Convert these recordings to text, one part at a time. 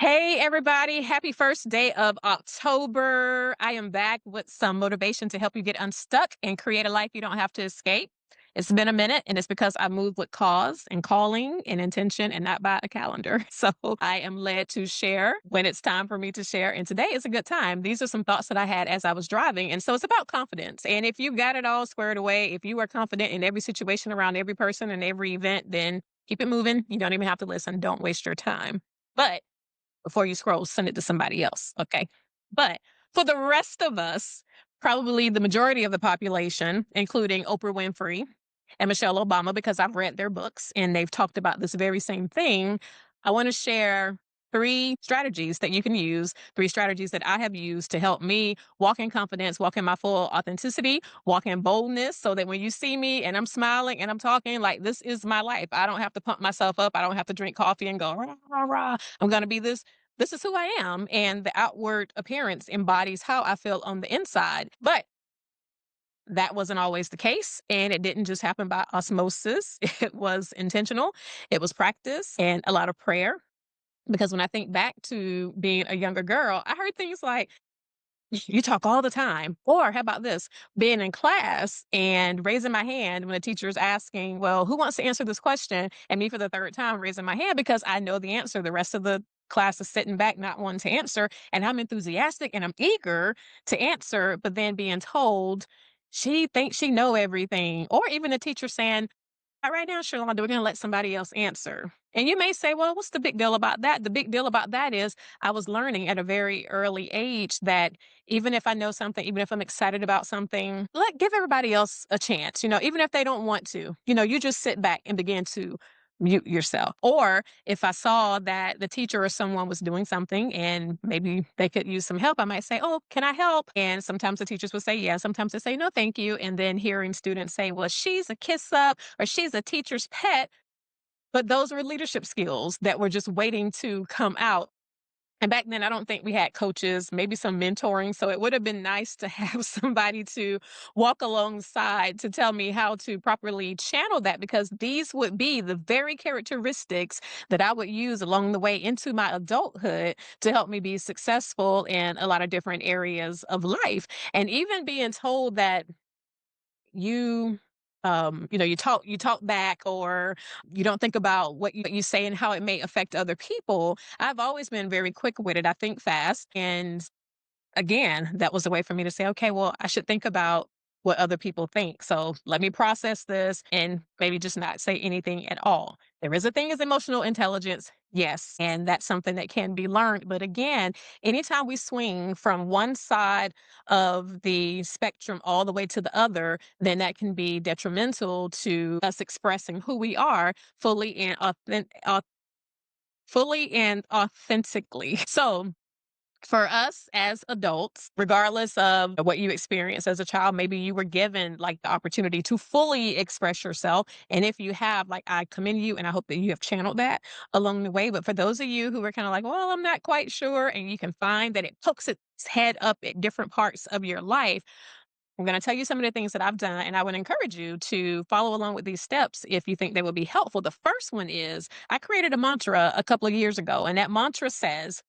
Hey, everybody. Happy first day of October. I am back with some motivation to help you get unstuck and create a life you don't have to escape. It's been a minute, and it's because I move with cause and calling and intention and not by a calendar. So I am led to share when it's time for me to share. And today is a good time. These are some thoughts that I had as I was driving. And so it's about confidence. And if you got it all squared away, if you are confident in every situation around every person and every event, then keep it moving. You don't even have to listen. Don't waste your time. But before you scroll, send it to somebody else. Okay. But for the rest of us, probably the majority of the population, including Oprah Winfrey and Michelle Obama, because I've read their books and they've talked about this very same thing, I want to share three strategies that you can use, three strategies that I have used to help me walk in confidence, walk in my full authenticity, walk in boldness, so that when you see me and I'm smiling and I'm talking, like this is my life. I don't have to pump myself up. I don't have to drink coffee and go, rah, rah, rah. I'm going to be this is who I am. And the outward appearance embodies how I feel on the inside. But that wasn't always the case. And it didn't just happen by osmosis. It was intentional. It was practice and a lot of prayer. Because when I think back to being a younger girl, I heard things like, you talk all the time. Or how about this? Being in class and raising my hand when the teacher is asking, well, who wants to answer this question? And me for the third time raising my hand because I know the answer. The rest of the class is sitting back, not wanting to answer. And I'm enthusiastic and I'm eager to answer, but then being told she thinks she know everything. Or even the teacher saying, right now, Sherlonda, we're going to let somebody else answer. And you may say, well, what's the big deal about that? The big deal about that is I was learning at a very early age that even if I know something, even if I'm excited about something, give everybody else a chance. Even if they don't want to, you just sit back and begin to mute yourself. Or if I saw that the teacher or someone was doing something and maybe they could use some help, I might say, oh, can I help? And sometimes the teachers would say, yeah. Sometimes they say, no, thank you. And then hearing students say, well, she's a kiss up or she's a teacher's pet. But those were leadership skills that were just waiting to come out. And back then, I don't think we had coaches, maybe some mentoring. So it would have been nice to have somebody to walk alongside to tell me how to properly channel that, because these would be the very characteristics that I would use along the way into my adulthood to help me be successful in a lot of different areas of life. And even being told that you you talk back, or you don't think about what you say and how it may affect other people. I've always been very quick with it. I think fast, and again, that was a way for me to say, okay, well, I should think about what other people think. So let me process this and maybe just not say anything at all. There is a thing as emotional intelligence. Yes. And that's something that can be learned. But again, anytime we swing from one side of the spectrum all the way to the other, then that can be detrimental to us expressing who we are fully and authentically. So for us as adults, regardless of what you experienced as a child, maybe you were given like the opportunity to fully express yourself. And if you have, like, I commend you and I hope that you have channeled that along the way. But for those of you who are kind of like, well, I'm not quite sure, and you can find that it pokes its head up at different parts of your life, I'm going to tell you some of the things that I've done, and I would encourage you to follow along with these steps if you think they would be helpful. The first one is I created a mantra a couple of years ago, and that mantra says,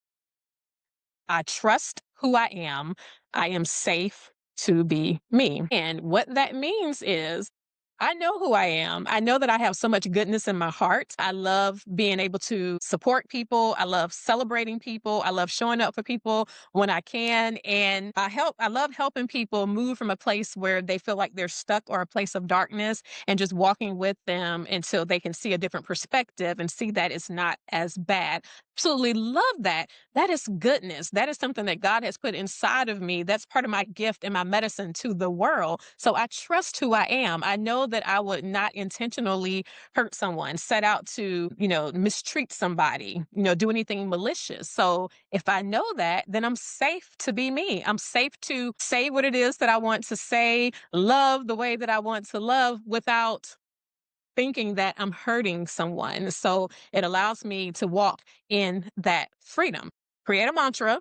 I trust who I am. I am safe to be me. And what that means is I know who I am. I know that I have so much goodness in my heart. I love being able to support people. I love celebrating people. I love showing up for people when I can. And I love helping people move from a place where they feel like they're stuck or a place of darkness, and just walking with them until they can see a different perspective and see that it's not as bad. Absolutely love that. That is goodness. That is something that God has put inside of me. That's part of my gift and my medicine to the world. So I trust who I am. I know that I would not intentionally hurt someone, set out to, mistreat somebody, do anything malicious. So if I know that, then I'm safe to be me. I'm safe to say what it is that I want to say, love the way that I want to love without thinking that I'm hurting someone. So it allows me to walk in that freedom. Create a mantra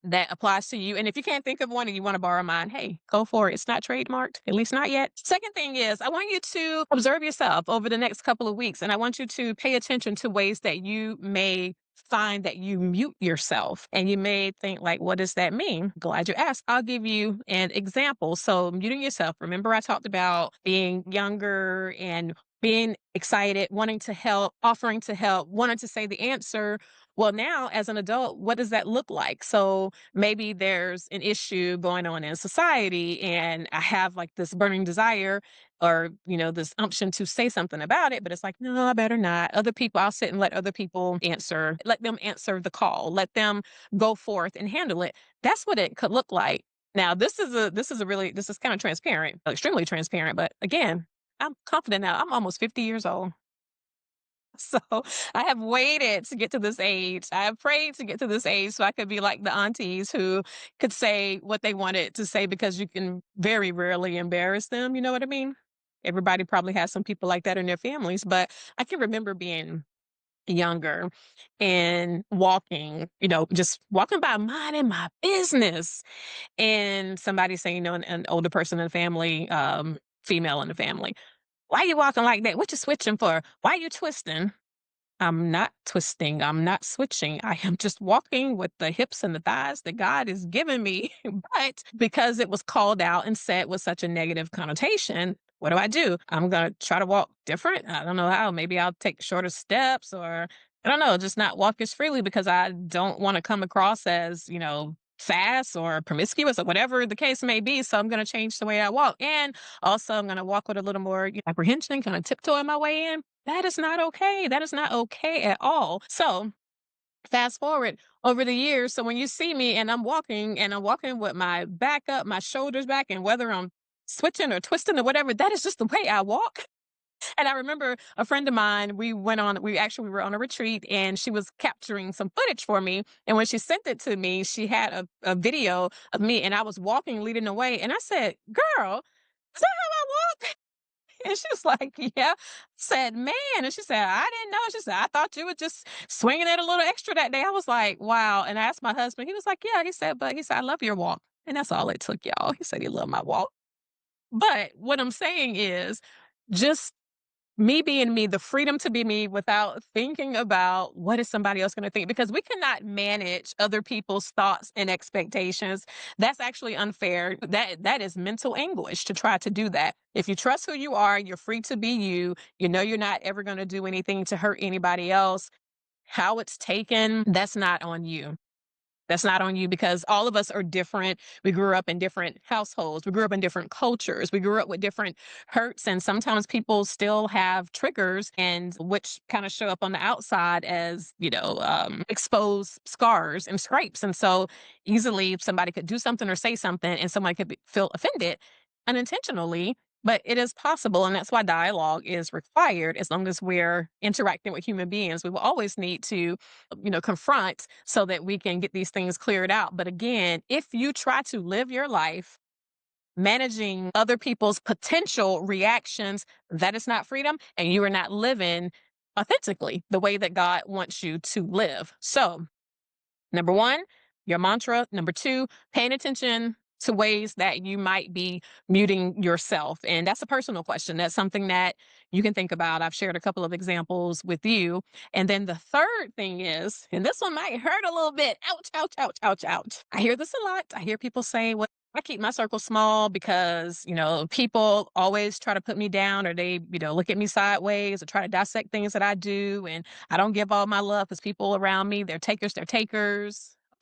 that applies to you. And if you can't think of one and you want to borrow mine, hey, go for it. It's not trademarked, at least not yet. Second thing is, I want you to observe yourself over the next couple of weeks. And I want you to pay attention to ways that you may find that you mute yourself. And you may think, like, what does that mean? Glad you asked. I'll give you an example. So, muting yourself. Remember, I talked about being younger and being excited, wanting to help, offering to help, wanting to say the answer. Well, now as an adult, what does that look like? So maybe there's an issue going on in society, and I have like this burning desire or, this umption to say something about it, but it's like, no, I better not. Other people, I'll sit and let other people answer, let them answer the call, let them go forth and handle it. That's what it could look like. Now, this is kind of transparent, extremely transparent, but again, I'm confident now. I'm almost 50 years old. So I have waited to get to this age. I have prayed to get to this age so I could be like the aunties who could say what they wanted to say because you can very rarely embarrass them. You know what I mean? Everybody probably has some people like that in their families, but I can remember being younger and walking, just walking by minding my business. And somebody saying, an older person in the family, female in the family, why you walking like that? What you switching for? Why you twisting? I'm not twisting. I'm not switching. I am just walking with the hips and the thighs that God has given me. But because it was called out and said with such a negative connotation, what do? I'm going to try to walk different. I don't know how. Maybe I'll take shorter steps or I don't know, just not walk as freely because I don't want to come across as, fast or promiscuous or whatever the case may be. So I'm going to change the way I walk. And also, I'm going to walk with a little more apprehension, kind of tiptoeing my way in. That is not okay. That is not okay at all. So, fast forward over the years. So, when you see me and I'm walking with my back up, my shoulders back, and whether I'm switching or twisting or whatever, that is just the way I walk. And I remember a friend of mine, we were on a retreat and she was capturing some footage for me. And when she sent it to me, she had a video of me and I was walking, leading the way. And I said, Girl, is that how I walk? And she was like, Yeah. I said, Man. And she said, I didn't know. She said, I thought you were just swinging it a little extra that day. I was like, Wow. And I asked my husband, he was like, Yeah. He said, I love your walk. And that's all it took, y'all. He said he loved my walk. But what I'm saying is just me being me, the freedom to be me without thinking about what is somebody else going to think, because we cannot manage other people's thoughts and expectations. That's actually unfair. That is mental anguish to try to do that. If you trust who you are, you're free to be you. You know you're not ever going to do anything to hurt anybody else. How it's taken, that's not on you. That's not on you because all of us are different. We grew up in different households. We grew up in different cultures. We grew up with different hurts. And sometimes people still have triggers and which kind of show up on the outside as, exposed scars and scrapes. And so easily somebody could do something or say something and somebody could feel offended unintentionally. But it is possible. And that's why dialogue is required as long as we're interacting with human beings. We will always need to confront so that we can get these things cleared out. But again, if you try to live your life managing other people's potential reactions, that is not freedom and you are not living authentically the way that God wants you to live. So, number one, your mantra. Number two, paying attention to ways that you might be muting yourself. And that's a personal question. That's something that you can think about. I've shared a couple of examples with you. And then the third thing is, and this one might hurt a little bit. Ouch, ouch, ouch, ouch, ouch. I hear this a lot. I hear people say, well, I keep my circle small because, people always try to put me down or they, look at me sideways or try to dissect things that I do. And I don't give all my love because people around me, they're takers.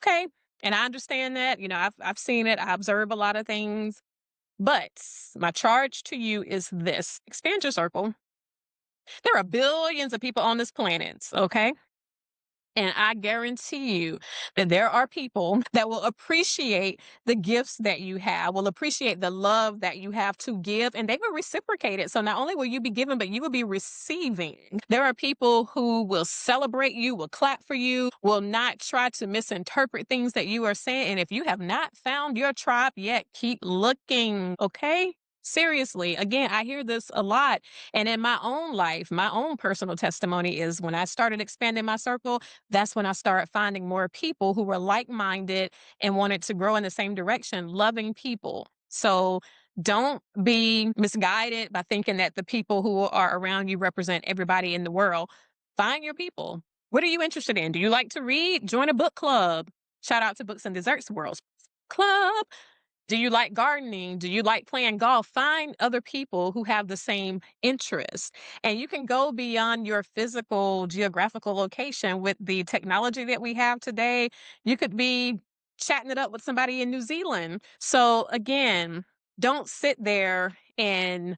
Okay. And I understand that. I've seen it. I observe a lot of things. But my charge to you is this: expand your circle. There are billions of people on this planet. Okay. And I guarantee you that there are people that will appreciate the gifts that you have, will appreciate the love that you have to give, and they will reciprocate it. So not only will you be giving, but you will be receiving. There are people who will celebrate you, will clap for you, will not try to misinterpret things that you are saying. And if you have not found your tribe yet, keep looking, okay? Seriously, again, I hear this a lot. And in my own life, my own personal testimony is when I started expanding my circle, that's when I started finding more people who were like minded and wanted to grow in the same direction, loving people. So don't be misguided by thinking that the people who are around you represent everybody in the world. Find your people. What are you interested in? Do you like to read? Join a book club. Shout out to Books and Desserts World Club. Do you like gardening? Do you like playing golf? Find other people who have the same interests. And you can go beyond your physical geographical location with the technology that we have today. You could be chatting it up with somebody in New Zealand. So, again, don't sit there and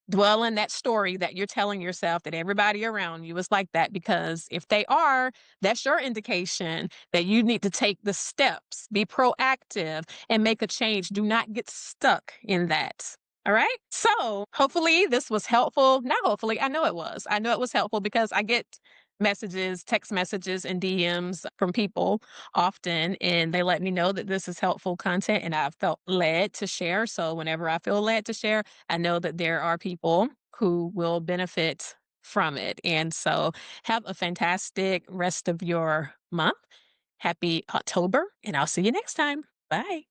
dwell in that story that you're telling yourself that everybody around you is like that, because if they are, that's your indication that you need to take the steps, be proactive, and make a change. Do not get stuck in that. All right. So hopefully this was helpful. Not hopefully, I know it was. I know it was helpful because I get messages, text messages, and DMs from people often, and they let me know that this is helpful content, and I've felt led to share. So whenever I feel led to share, I know that there are people who will benefit from it. And so have a fantastic rest of your month. Happy October, and I'll see you next time. Bye.